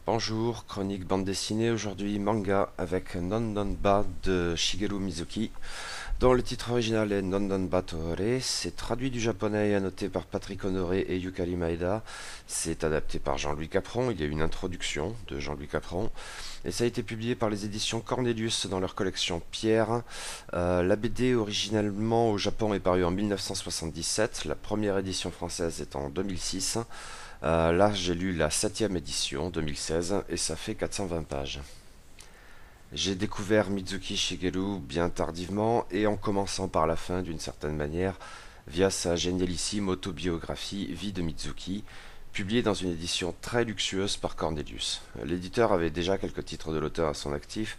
Bonjour, chronique bande dessinée, aujourd'hui manga avec Non Non Ba de Shigeru Mizuki, dont le titre original est Non Non Ba Tore. C'est traduit du japonais et annoté par Patrick Honoré et Yukari Maeda. C'est adapté par Jean-Louis Capron, il y a une introduction de Jean-Louis Capron, et ça a été publié par les éditions Cornelius dans leur collection Pierre. La BD originellement au Japon est parue en 1977, la première édition française est en 2006. Là, j'ai lu la 7e édition 2016 et ça fait 420 pages. J'ai découvert Mizuki Shigeru bien tardivement et en commençant par la fin d'une certaine manière via sa génialissime autobiographie Vie de Mizuki, publiée dans une édition très luxueuse par Cornelius. L'éditeur avait déjà quelques titres de l'auteur à son actif,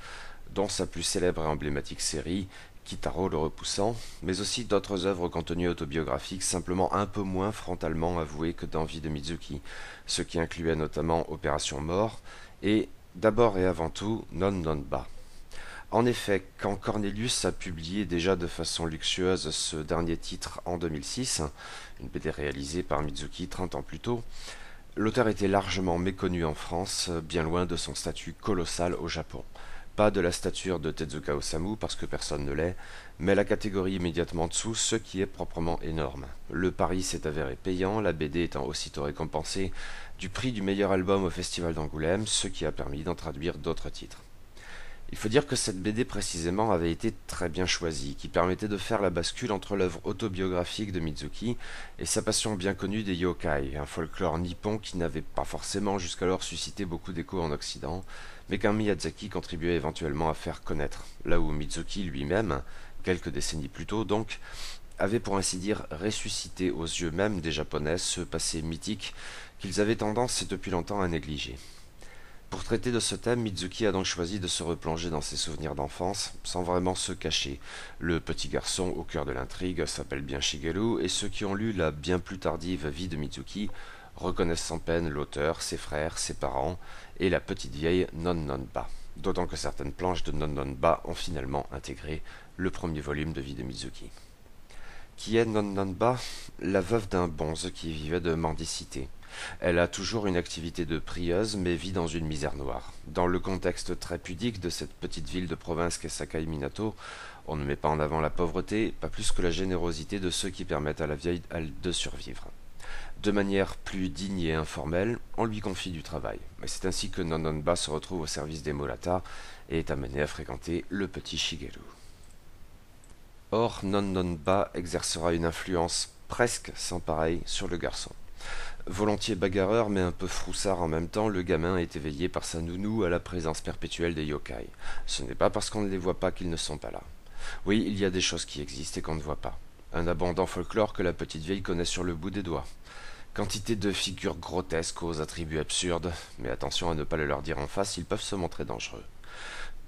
dont sa plus célèbre et emblématique série, Kitaro le Repoussant, mais aussi d'autres œuvres contenues autobiographiques simplement un peu moins frontalement avouées que dans Vie de Mizuki, ce qui incluait notamment Opération Mort et, d'abord et avant tout, Non Non Ba. En effet, quand Cornelius a publié déjà de façon luxueuse ce dernier titre en 2006, une BD réalisée par Mizuki 30 ans plus tôt, l'auteur était largement méconnu en France, bien loin de son statut colossal au Japon. Pas de la stature de Tezuka Osamu, parce que personne ne l'est, mais la catégorie immédiatement dessous, ce qui est proprement énorme. Le pari s'est avéré payant, la BD étant aussitôt récompensée du prix du meilleur album au Festival d'Angoulême, ce qui a permis d'en traduire d'autres titres. Il faut dire que cette BD précisément avait été très bien choisie, qui permettait de faire la bascule entre l'œuvre autobiographique de Mizuki et sa passion bien connue des yokai, un folklore nippon qui n'avait pas forcément jusqu'alors suscité beaucoup d'écho en Occident, mais qu'un Miyazaki contribuait éventuellement à faire connaître, là où Mizuki lui-même, quelques décennies plus tôt donc, avait pour ainsi dire ressuscité aux yeux même des Japonais ce passé mythique qu'ils avaient tendance depuis longtemps à négliger. Pour traiter de ce thème, Mizuki a donc choisi de se replonger dans ses souvenirs d'enfance, sans vraiment se cacher. Le petit garçon au cœur de l'intrigue s'appelle bien Shigeru, et ceux qui ont lu la bien plus tardive vie de Mizuki reconnaissent sans peine l'auteur, ses frères, ses parents, et la petite vieille Non Non Ba. D'autant que certaines planches de Non Non Ba ont finalement intégré le premier volume de vie de Mizuki. Qui est Non Non Ba? La veuve d'un bonze qui vivait de mendicité. Elle a toujours une activité de prieuse, mais vit dans une misère noire. Dans le contexte très pudique de cette petite ville de province qu'est Sakai Minato, on ne met pas en avant la pauvreté, pas plus que la générosité de ceux qui permettent à la vieille de survivre. De manière plus digne et informelle, on lui confie du travail. Mais c'est ainsi que Nononba se retrouve au service des Molata et est amené à fréquenter le petit Shigeru. Or, Nononba exercera une influence presque sans pareille sur le garçon. Volontiers bagarreur mais un peu froussard en même temps, le gamin est éveillé par sa nounou à la présence perpétuelle des yokai. Ce n'est pas parce qu'on ne les voit pas qu'ils ne sont pas là. Oui, il y a des choses qui existent et qu'on ne voit pas. Un abondant folklore que la petite vieille connaît sur le bout des doigts. Quantité de figures grotesques aux attributs absurdes, mais attention à ne pas le leur dire en face, ils peuvent se montrer dangereux.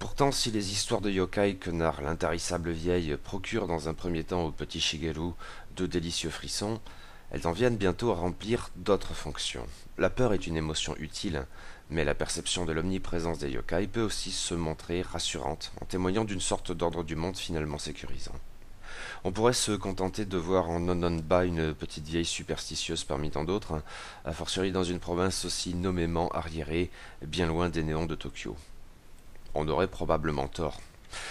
Pourtant, si les histoires de yokai que narre l'intarissable vieille procurent dans un premier temps au petit Shigeru de délicieux frissons, elles en viennent bientôt à remplir d'autres fonctions. La peur est une émotion utile, mais la perception de l'omniprésence des yokai peut aussi se montrer rassurante, en témoignant d'une sorte d'ordre du monde finalement sécurisant. On pourrait se contenter de voir en Nononba une petite vieille superstitieuse parmi tant d'autres, a fortiori dans une province aussi nommément arriérée, bien loin des néons de Tokyo. On aurait probablement tort.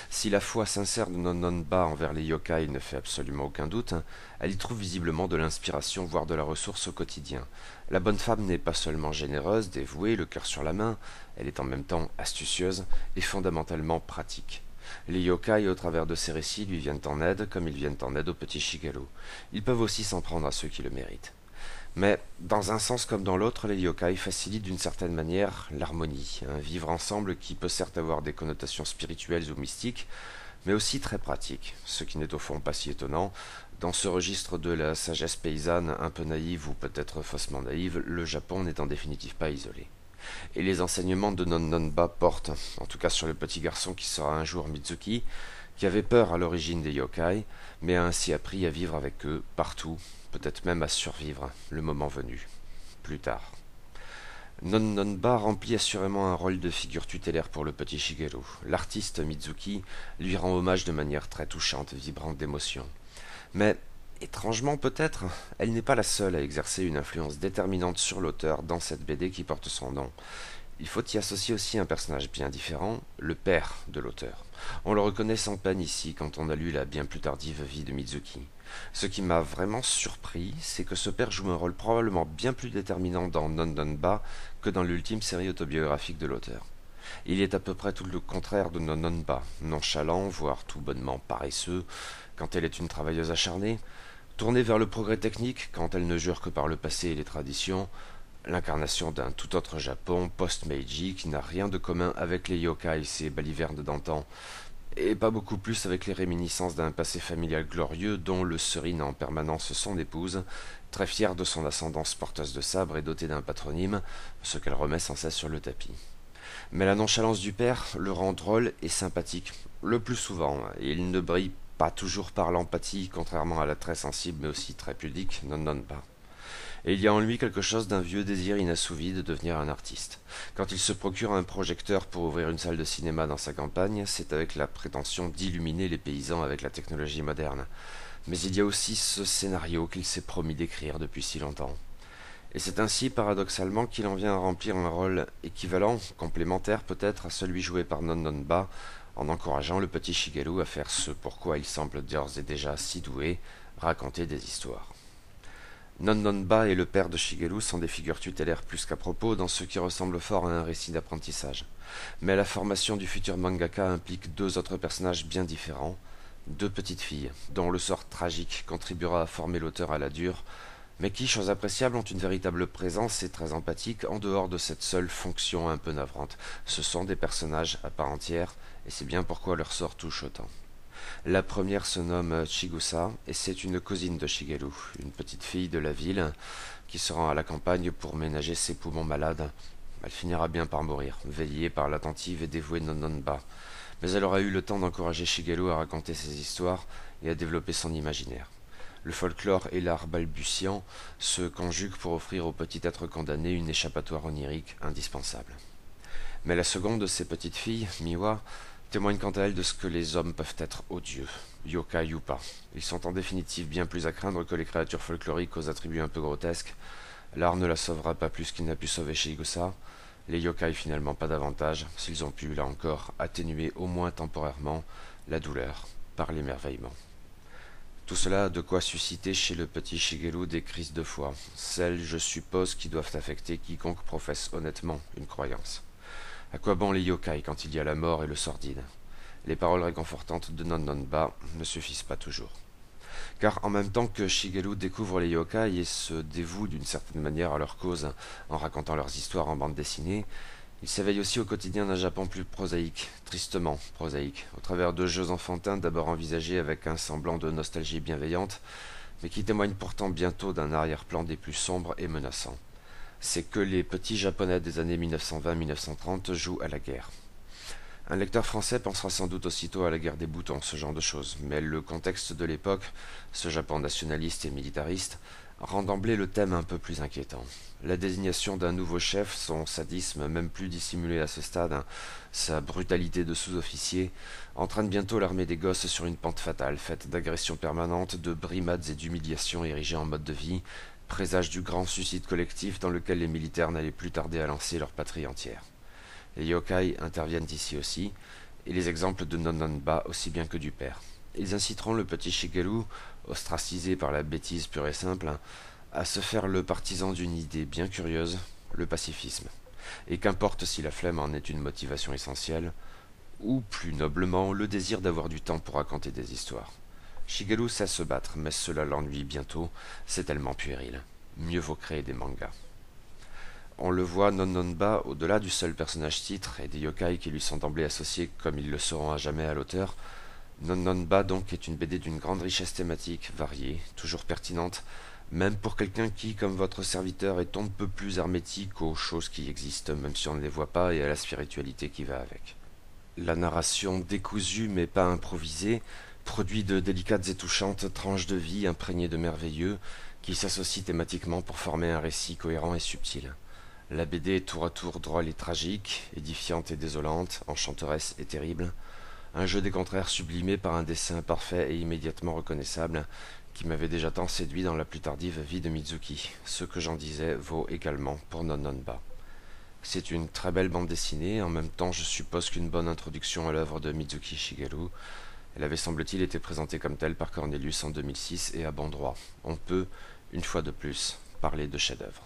Si la foi sincère de Nononba envers les yokai ne fait absolument aucun doute, elle y trouve visiblement de l'inspiration, voire de la ressource au quotidien. La bonne femme n'est pas seulement généreuse, dévouée, le cœur sur la main, elle est en même temps astucieuse et fondamentalement pratique. Les yokai, au travers de ces récits, lui viennent en aide comme ils viennent en aide au petit Shigeru. Ils peuvent aussi s'en prendre à ceux qui le méritent. Mais, dans un sens comme dans l'autre, les yokai facilitent d'une certaine manière l'harmonie, un vivre ensemble qui peut certes avoir des connotations spirituelles ou mystiques, mais aussi très pratiques, ce qui n'est au fond pas si étonnant. Dans ce registre de la sagesse paysanne, un peu naïve ou peut-être faussement naïve, le Japon n'est en définitive pas isolé. Et les enseignements de Nononba portent, en tout cas sur le petit garçon qui sera un jour Mizuki, qui avait peur à l'origine des yokai, mais a ainsi appris à vivre avec eux partout, peut-être même à survivre, le moment venu, plus tard. Nononba remplit assurément un rôle de figure tutélaire pour le petit Shigeru. L'artiste Mizuki lui rend hommage de manière très touchante, vibrante d'émotion. Mais, étrangement peut-être, elle n'est pas la seule à exercer une influence déterminante sur l'auteur dans cette BD qui porte son nom. Il faut y associer aussi un personnage bien différent, le père de l'auteur. On le reconnaît sans peine ici quand on a lu la bien plus tardive vie de Mizuki. Ce qui m'a vraiment surpris, c'est que ce père joue un rôle probablement bien plus déterminant dans Nononba que dans l'ultime série autobiographique de l'auteur. Il est à peu près tout le contraire de Nononba, nonchalant, voire tout bonnement paresseux, quand elle est une travailleuse acharnée, tournée vers le progrès technique quand elle ne jure que par le passé et les traditions, l'incarnation d'un tout autre Japon post-Meiji qui n'a rien de commun avec les yokai et ses balivernes d'antan, et pas beaucoup plus avec les réminiscences d'un passé familial glorieux dont le serine en permanence son épouse, très fière de son ascendance porteuse de sabre et dotée d'un patronyme, ce qu'elle remet sans cesse sur le tapis. Mais la nonchalance du père le rend drôle et sympathique, le plus souvent, et il ne brille pas toujours par l'empathie, contrairement à la très sensible mais aussi très pudique Nononba. Et il y a en lui quelque chose d'un vieux désir inassouvi de devenir un artiste. Quand il se procure un projecteur pour ouvrir une salle de cinéma dans sa campagne, c'est avec la prétention d'illuminer les paysans avec la technologie moderne. Mais il y a aussi ce scénario qu'il s'est promis d'écrire depuis si longtemps. Et c'est ainsi, paradoxalement, qu'il en vient à remplir un rôle équivalent, complémentaire peut-être, à celui joué par Nononba, en encourageant le petit Shigeru à faire ce pourquoi il semble d'ores et déjà si doué, raconter des histoires. Nononba et le père de Shigeru sont des figures tutélaires plus qu'à propos dans ce qui ressemble fort à un récit d'apprentissage. Mais la formation du futur mangaka implique deux autres personnages bien différents, deux petites filles, dont le sort tragique contribuera à former l'auteur à la dure, mais qui, chose appréciable, ont une véritable présence et très empathique en dehors de cette seule fonction un peu navrante. Ce sont des personnages à part entière, et c'est bien pourquoi leur sort touche autant. La première se nomme Chigusa, et c'est une cousine de Shigeru, une petite fille de la ville, qui se rend à la campagne pour ménager ses poumons malades. Elle finira bien par mourir, veillée par l'attentive et dévouée Nononba. Mais elle aura eu le temps d'encourager Shigeru à raconter ses histoires et à développer son imaginaire. Le folklore et l'art balbutiant se conjuguent pour offrir au petit être condamné une échappatoire onirique indispensable. Mais la seconde de ces petites filles, Miwa, témoigne quant à elle de ce que les hommes peuvent être odieux, yokai ou pas. Ils sont en définitive bien plus à craindre que les créatures folkloriques aux attributs un peu grotesques. L'art ne la sauvera pas plus qu'il n'a pu sauver Shigusa. Les yokai finalement pas davantage, s'ils ont pu, là encore, atténuer au moins temporairement la douleur par l'émerveillement. Tout cela a de quoi susciter chez le petit Shigeru des crises de foi, celles, je suppose, qui doivent affecter quiconque professe honnêtement une croyance. À quoi bon les yokai quand il y a la mort et le sordide? Les paroles réconfortantes de Nononba ne suffisent pas toujours. Car en même temps que Shigeru découvre les yokai et se dévoue d'une certaine manière à leur cause en racontant leurs histoires en bande dessinée, il s'éveille aussi au quotidien d'un Japon plus prosaïque, tristement prosaïque, au travers de jeux enfantins d'abord envisagés avec un semblant de nostalgie bienveillante, mais qui témoignent pourtant bientôt d'un arrière-plan des plus sombres et menaçants. C'est que les petits japonais des années 1920-1930 jouent à la guerre. Un lecteur français pensera sans doute aussitôt à la guerre des boutons, ce genre de choses, mais le contexte de l'époque, ce Japon nationaliste et militariste, rend d'emblée le thème un peu plus inquiétant. La désignation d'un nouveau chef, son sadisme même plus dissimulé à ce stade, sa brutalité de sous-officier, entraîne bientôt l'armée des gosses sur une pente fatale, faite d'agressions permanentes, de brimades et d'humiliations érigées en mode de vie, présage du grand suicide collectif dans lequel les militaires n'allaient plus tarder à lancer leur patrie entière. Les yokai interviennent ici aussi, et les exemples de Nononba aussi bien que du père. Ils inciteront le petit Shigeru, ostracisé par la bêtise pure et simple, à se faire le partisan d'une idée bien curieuse, le pacifisme. Et qu'importe si la flemme en est une motivation essentielle, ou plus noblement le désir d'avoir du temps pour raconter des histoires. Shigeru sait se battre, mais cela l'ennuie bientôt, c'est tellement puéril. Mieux vaut créer des mangas. On le voit Nononba, au-delà du seul personnage titre et des yokai qui lui sont d'emblée associés comme ils le seront à jamais à l'auteur, Nononba donc est une BD d'une grande richesse thématique, variée, toujours pertinente, même pour quelqu'un qui, comme votre serviteur, est on ne peut plus hermétique aux choses qui existent, même si on ne les voit pas, et à la spiritualité qui va avec. La narration décousue mais pas improvisée, produit de délicates et touchantes tranches de vie imprégnées de merveilleux, qui s'associent thématiquement pour former un récit cohérent et subtil. La BD est tour à tour drôle et tragique, édifiante et désolante, enchanteresse et terrible, un jeu des contraires sublimé par un dessin parfait et immédiatement reconnaissable, qui m'avait déjà tant séduit dans la plus tardive vie de Mizuki. Ce que j'en disais vaut également pour Nononba. C'est une très belle bande dessinée, en même temps je suppose qu'une bonne introduction à l'œuvre de Mizuki Shigeru. Elle avait semble-t-il été présentée comme telle par Cornelius en 2006 et à bon droit. On peut, une fois de plus, parler de chef-d'œuvre.